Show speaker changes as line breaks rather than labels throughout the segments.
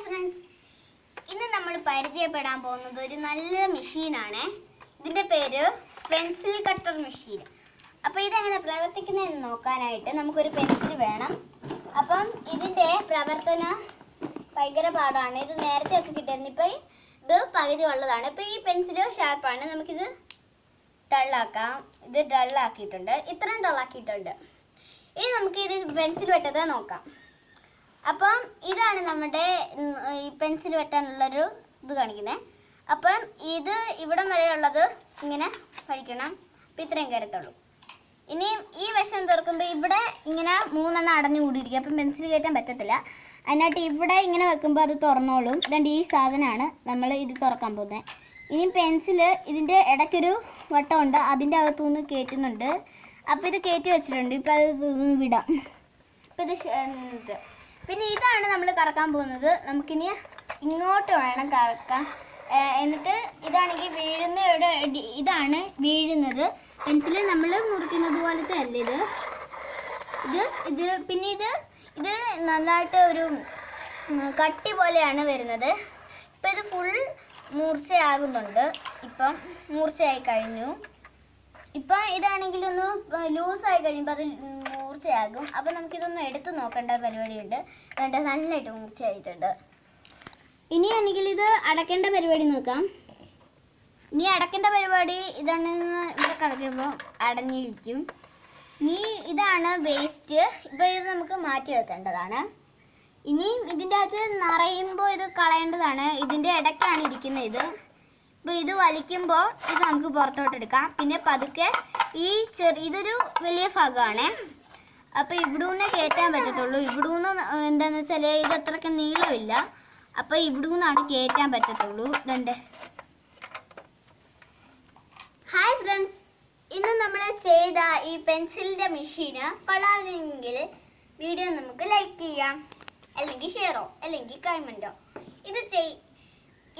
Friends, ഇന്ന് നമ്മൾ പരിചയപ്പെടാൻ പോകുന്നത് ഒരു നല്ല മെഷീനാണ്. ഇതിന്റെ പേര് പെൻസിൽ കട്ടർ മെഷീൻ. അപ്പോൾ ഇതെങ്ങനെ പ്രവർത്തിക്കുന്നതെന്ന് നോക്കാനായിട്ട് നമുക്കൊരു പെൻസിൽ വേണം. അപ്പം ഇതിന്റെ പ്രവർത്തനം ഭയങ്കര പാടാണ്. ഇത് നേരത്തെ ഒക്കെ കിട്ടിയിരുന്നു, ഇപ്പം ഇത് പകുതി ഉള്ളതാണ്. ഇപ്പം ഈ പെൻസിൽ ഷാർപ്പാണ്. നമുക്കിത് ഡള്ളാക്കാം. ഇത് ഡള്ളാക്കിയിട്ടുണ്ട്, ഇത്രയും ഡള്ളാക്കിയിട്ടുണ്ട്. ഇനി നമുക്ക് ഇത് പെൻസിൽ വെട്ടത് നോക്കാം. അപ്പം ഇതാണ് നമ്മുടെ ഈ പെൻസിൽ വെട്ടാനുള്ളൊരു ഇത് കാണിക്കുന്നത്. അപ്പം ഇത് ഇവിടം വരെയുള്ളത് ഇങ്ങനെ വലിക്കണം. അപ്പം ഇത്രയും കയറത്തുള്ളൂ. ഇനിയും ഈ വശം തുറക്കുമ്പോൾ ഇവിടെ ഇങ്ങനെ 3 എണ്ണം അടഞ്ഞു കൂടിയിരിക്കും. അപ്പം പെൻസിൽ കയറ്റാൻ പറ്റത്തില്ല. അതിനായിട്ട് ഇവിടെ ഇങ്ങനെ വെക്കുമ്പോൾ അത് തുറന്നോളും. ഇതുകൊണ്ട് ഈ സാധനമാണ് നമ്മൾ ഇത് തുറക്കാൻ പോകുന്നത്. ഇനി പെൻസിൽ ഇതിൻ്റെ ഇടയ്ക്കൊരു വട്ടമുണ്ട്, അതിൻ്റെ അകത്തുനിന്ന് കയറ്റുന്നുണ്ട്. അപ്പോൾ ഇത് കയറ്റി വെച്ചിട്ടുണ്ട്. ഇപ്പം അത് വിടാം. അപ്പം ഇത് പിന്നെ ഇതാണ് നമ്മൾ കറക്കാൻ പോകുന്നത്. നമുക്കിനി ഇങ്ങോട്ട് വേണം കറക്കാൻ. എന്നിട്ട് ഇതാണെങ്കിൽ വീഴുന്ന ഇവിടെ ഇതാണ് വീഴുന്നത്. പെൻസിൽ നമ്മൾ മുറിക്കുന്നത് പോലത്തെ അല്ല ഇത്. ഇത് പിന്നെ ഇത് നന്നായിട്ട് ഒരു കട്ടി പോലെയാണ് വരുന്നത്. ഇപ്പം ഇത് ഫുൾ മൂർച്ചയാകുന്നുണ്ട്. ഇപ്പം മൂർച്ചയായി കഴിഞ്ഞു. ഇപ്പം ഇതാണെങ്കിൽ ഒന്ന് ലൂസായി കഴിയുമ്പോൾ അത് മൂർച്ചയാകും. അപ്പം നമുക്കിതൊന്ന് എടുത്ത് നോക്കേണ്ട പരിപാടിയുണ്ട്. അതുകൊണ്ട് നല്ലതായിട്ട് മൂർച്ചയായിട്ടുണ്ട്. ഇനിയാണെങ്കിൽ ഇത് അടയ്ക്കേണ്ട പരിപാടി നോക്കാം. ഇനി അടയ്ക്കേണ്ട പരിപാടി ഇതാണെന്ന് ഇവിടെ കിടക്കുമ്പോൾ അടഞ്ഞിരിക്കും. ഇനി ഇതാണ് വേസ്റ്റ്. ഇപ്പോൾ ഇത് നമുക്ക് മാറ്റി വെക്കേണ്ടതാണ്. ഇനി ഇതിൻ്റെ അകത്ത് നിറയുമ്പോൾ ഇത് കളയേണ്ടതാണ്. ഇതിൻ്റെ ഇടയ്ക്കാണ് ഇരിക്കുന്നത് ഇത്. അപ്പോൾ ഇത് വലിക്കുമ്പോൾ ഇത് നമുക്ക് പുറത്തോട്ട് എടുക്കാം. പിന്നെ പതുക്കെ ഇതൊരു വലിയ ഭാഗമാണ്. അപ്പോൾ ഇവിടുന്ന് കയറ്റാൻ പറ്റത്തുള്ളൂ. ഇവിടുന്ന് എന്താണെന്ന് വെച്ചാൽ ഇത് അത്രയ്ക്ക് നീളമില്ല. അപ്പോൾ ഇവിടുന്നാണ് കയറ്റാൻ പറ്റത്തുള്ളൂ. ഹായ് ഫ്രണ്ട്സ്, ഇന്ന് നമ്മൾ ചെയ്ത ഈ പെൻസിലിൻ്റെ മെഷീന് കൊള്ളാമെങ്കിൽ വീഡിയോ നമുക്ക് ലൈക്ക് ചെയ്യാം, അല്ലെങ്കിൽ ഷെയറോ അല്ലെങ്കിൽ കമൻറ്റോ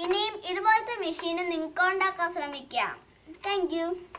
ഇനിയും ഇതുപോലത്തെ മെഷീന് നിങ്ങൾക്ക് ഉണ്ടാക്കാൻ ശ്രമിക്കാം. Thank you.